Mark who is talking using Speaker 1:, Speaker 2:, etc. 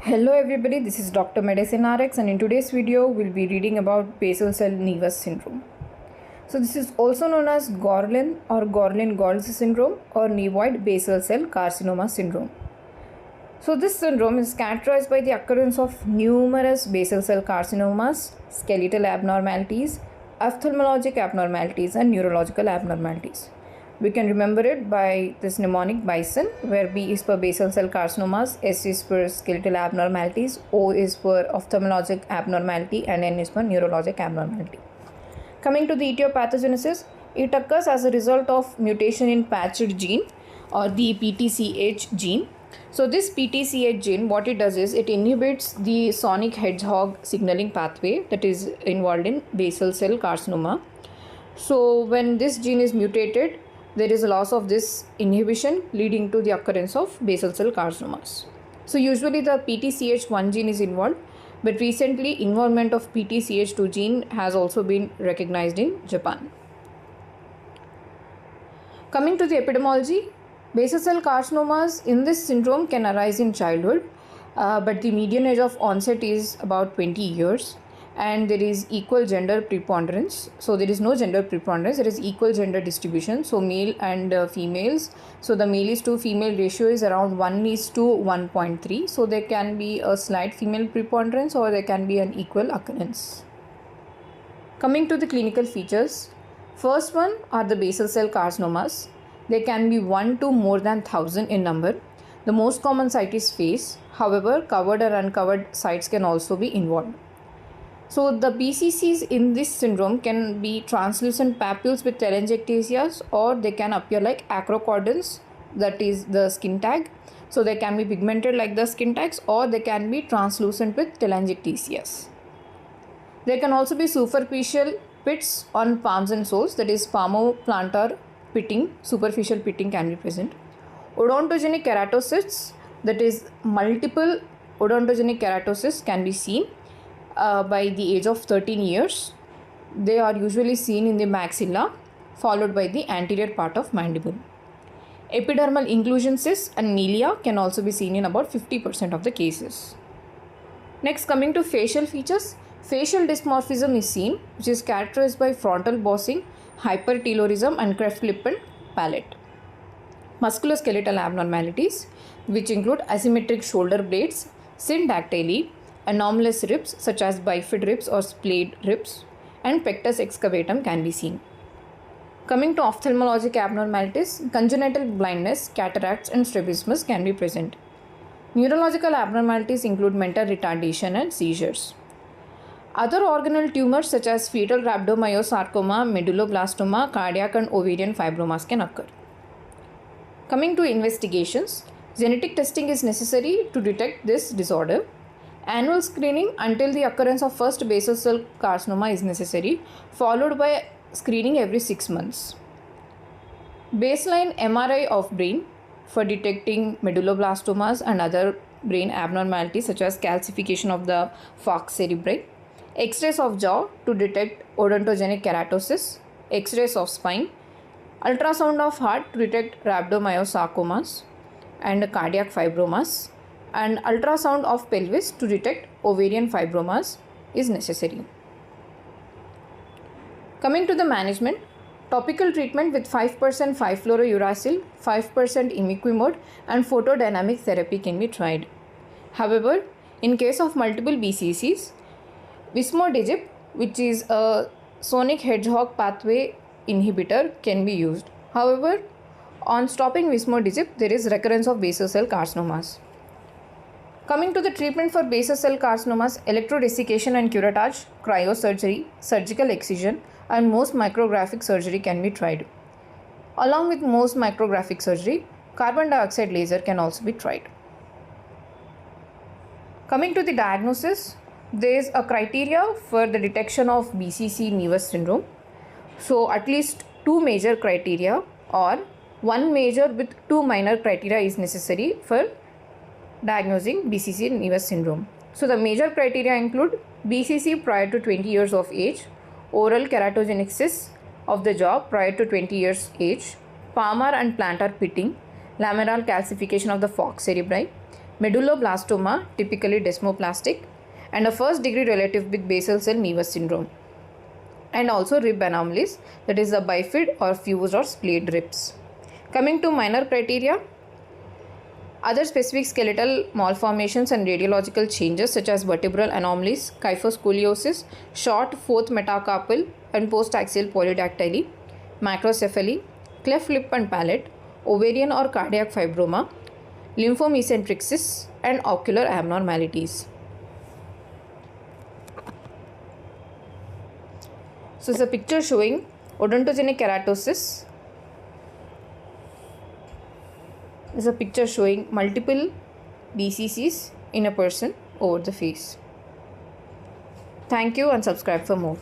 Speaker 1: Hello everybody, this is Dr. Medicine RX, and in today's video we'll be reading about basal cell nevus syndrome. So this is also known as Gorlin or Gorlin-Goltz syndrome or nevoid basal cell carcinoma syndrome. So this syndrome is characterized by the occurrence of numerous basal cell carcinomas, skeletal abnormalities, ophthalmologic abnormalities and neurological abnormalities. We can remember it by this mnemonic Basal, where B is for basal cell carcinomas, S is for skeletal abnormalities, O is for ophthalmologic abnormality, and N is for neurologic abnormality. Coming to the etiopathogenesis, it occurs as a result of mutation in patched gene or the PTCH gene. So this PTCH gene, what it does is it inhibits the sonic hedgehog signaling pathway that is involved in basal cell carcinoma. So when this gene is mutated, there is a loss of this inhibition leading to the occurrence of basal cell carcinomas. So usually the PTCH1 gene is involved, but recently involvement of PTCH2 gene has also been recognized in Japan. Coming to the epidemiology, basal cell carcinomas in this syndrome can arise in childhood, but the median age of onset is about 20 years. And there is equal gender preponderance. So there is no gender preponderance, there is equal gender distribution. So male and females. So the male is to female ratio is around 1:1.3. So there can be a slight female preponderance or there can be an equal occurrence. Coming to the clinical features. First one are the basal cell carcinomas. They can be 1 to more than 1000 in number. The most common site is face. However, covered or uncovered sites can also be involved. So the BCCs in this syndrome can be translucent papules with telangiectasias, or they can appear like acrocordons, that is the skin tag. So they can be pigmented like the skin tags, or they can be translucent with telangiectasias. There can also be superficial pits on palms and soles, that is palmoplantar pitting, superficial pitting can be present. Odontogenic keratocysts, that is multiple odontogenic keratocysts can be seen. By the age of 13 years. They are usually seen in the maxilla, followed by the anterior part of mandible. Epidermal inclusion cysts and milia can also be seen in about 50% of the cases. Next, coming to facial features, facial dysmorphism is seen, which is characterized by frontal bossing, hypertelorism and cleft lip and palate. Musculoskeletal abnormalities, which include asymmetric shoulder blades, syndactyly, anomalous ribs such as bifid ribs or splayed ribs, and pectus excavatum can be seen. Coming to ophthalmologic abnormalities, congenital blindness, cataracts and strabismus can be present. Neurological abnormalities include mental retardation and seizures. Other organal tumors such as fetal rhabdomyosarcoma, medulloblastoma, cardiac and ovarian fibromas can occur. Coming to investigations, genetic testing is necessary to detect this disorder. Annual screening until the occurrence of first basal cell carcinoma is necessary, followed by screening every 6 months. Baseline MRI of brain for detecting medulloblastomas and other brain abnormalities such as calcification of the falx cerebri. X-rays of jaw to detect odontogenic keratosis. X-rays of spine. Ultrasound of heart to detect rhabdomyosarcomas and cardiac fibromas. And ultrasound of pelvis to detect ovarian fibromas is necessary. Coming to the management, topical treatment with 5% 5-fluorouracil, 5% imiquimod and photodynamic therapy can be tried. However, in case of multiple BCCs, vismodegib, which is a sonic hedgehog pathway inhibitor, can be used. However, on stopping vismodegib, there is recurrence of basal cell carcinomas. Coming to the treatment for basal cell carcinomas, electrodesiccation and curettage, cryosurgery, surgical excision and Mohs micrographic surgery can be tried. Along with Mohs micrographic surgery, carbon dioxide laser can also be tried. Coming to the diagnosis, there is a criteria for the detection of BCC nevus syndrome. So at least 2 major criteria or 1 major with 2 minor criteria is necessary for diagnosing BCC nevus syndrome. So the major criteria include BCC prior to 20 years of age, oral keratogenic cysts of the jaw prior to 20 years age, palmar and plantar pitting, lamellar calcification of the falx cerebri, Medulloblastoma, typically desmoplastic, and a first degree relative with basal cell nevus syndrome. And also rib anomalies, that is the bifid or fused or splayed ribs. Coming to minor criteria, other specific skeletal malformations and radiological changes such as vertebral anomalies, kyphoscoliosis, short fourth metacarpal and postaxial polydactyly, macrocephaly, cleft lip and palate, ovarian or cardiac fibroma, lymphomesenteric and ocular abnormalities. So it's a picture showing odontogenic keratosis. This is a picture showing multiple BCCs in a person over the face. Thank you and subscribe for more.